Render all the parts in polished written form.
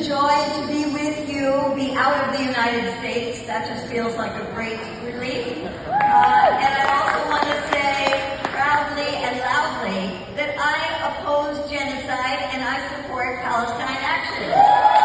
a joy to be with you, be out of the United States. That just feels like a great relief. And I also want to say proudly and loudly that I oppose genocide and I support Palestine Action.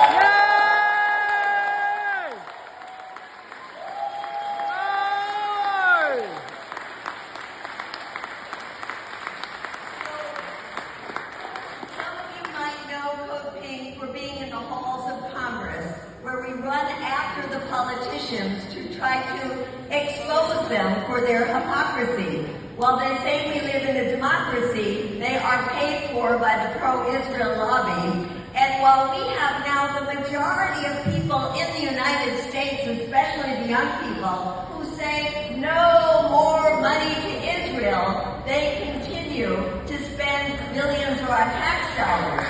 For being in the halls of Congress, where we run after the politicians to try to expose them for their hypocrisy. While they say we live in a democracy, they are paid for by the pro-Israel lobby. And while we have now the majority of people in the United States, especially the young people, who say no more money to Israel, they continue to spend millions of our tax dollars.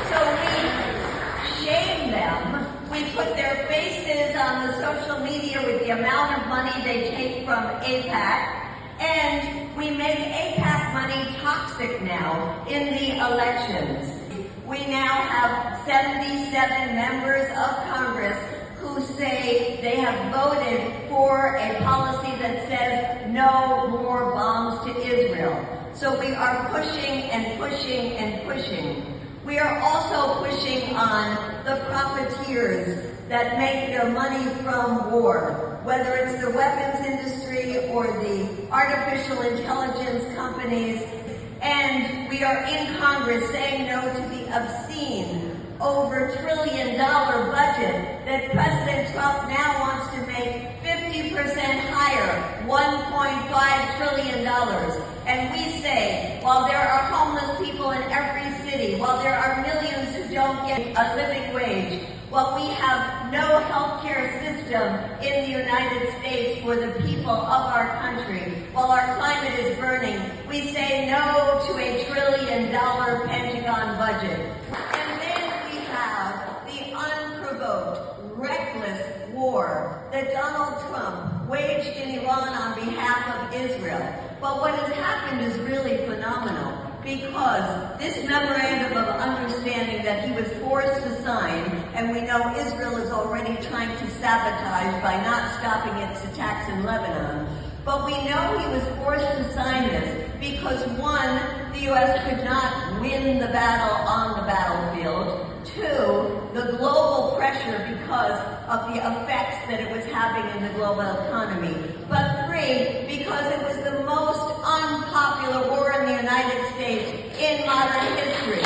So we shame them. We put their faces on the social media with the amount of money they take from AIPAC, and we make AIPAC money toxic now in the elections. We now have 77 members of Congress who say they have voted for a policy that says no more bombs to Israel. So we are pushing and pushing and pushing. We are also pushing on the profiteers that make their money from war, whether it's the weapons industry or the artificial intelligence companies. And we are in Congress saying no to the obscene, over $1 trillion budget that President Trump now wants to make 50% higher, $1.5 trillion. And we say, while there are homeless people in every city, while there are millions who don't get a living wage, while we have no health care system in the United States for the people of our country, while our climate is burning, we say no to a $1 trillion Pentagon budget. And then we have the unprovoked, reckless war that Donald Trump waged in Iran on behalf of Israel. But what has happened is really phenomenal, because this memorandum of understanding that he was forced to sign, and we know Israel is already trying to sabotage by not stopping its attacks in Lebanon, but we know he was forced to sign this because, one, the U.S. could not win the battle on the battlefield. Two, the global pressure because of the effects that it was having in the global economy. But three, because it was the most unpopular war in the United States in modern history.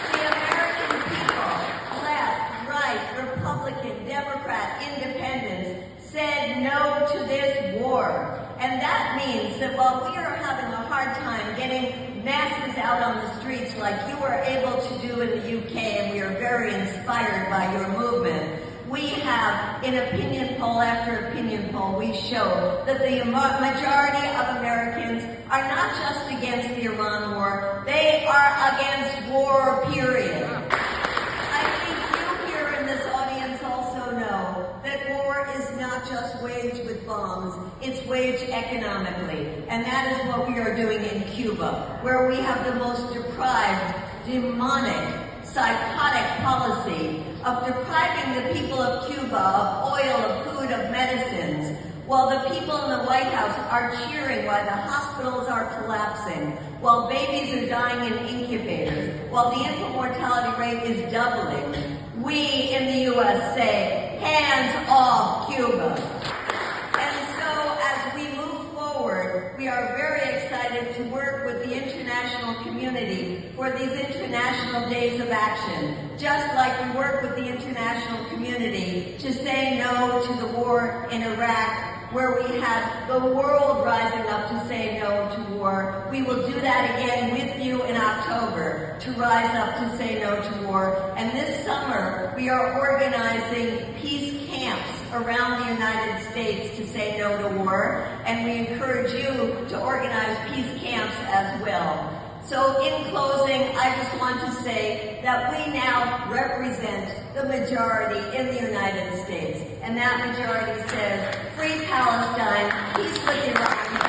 The American people, left, right, Republican, Democrat, independents, said no to this war. And that means that while we are having a hard time getting masses out on the streets like you were able to do in the UK, and we are very inspired by your movement, we have, in opinion poll after opinion poll, we show that the majority of Americans are not just against the Iran war, they are against war, period. I think you here in this audience also know that war is not just waged with bombs, it's waged economically. And that is what we are doing in Cuba, where we have the most deprived, demonic, psychotic policy of depriving the people of Cuba of oil, of food, of medicines, while the people in the White House are cheering, while the hospitals are collapsing, while babies are dying in incubators, while the infant mortality rate is doubling. We in the U.S. say, hands off Cuba. And so as we move forward, we are very excited to work with the international community for these International Days of Action, just like we work with the international community to say no to the war in Iraq, where we had the world rising up to say no to war. We will do that again with you in October, to rise up to say no to war. And this summer, we are organizing peace camps around the United States to say no to war, and we encourage you to organize peace camps as well. So in closing, I just want to say that we now represent the majority in the United States, and that majority says, free Palestine, peace with Iran,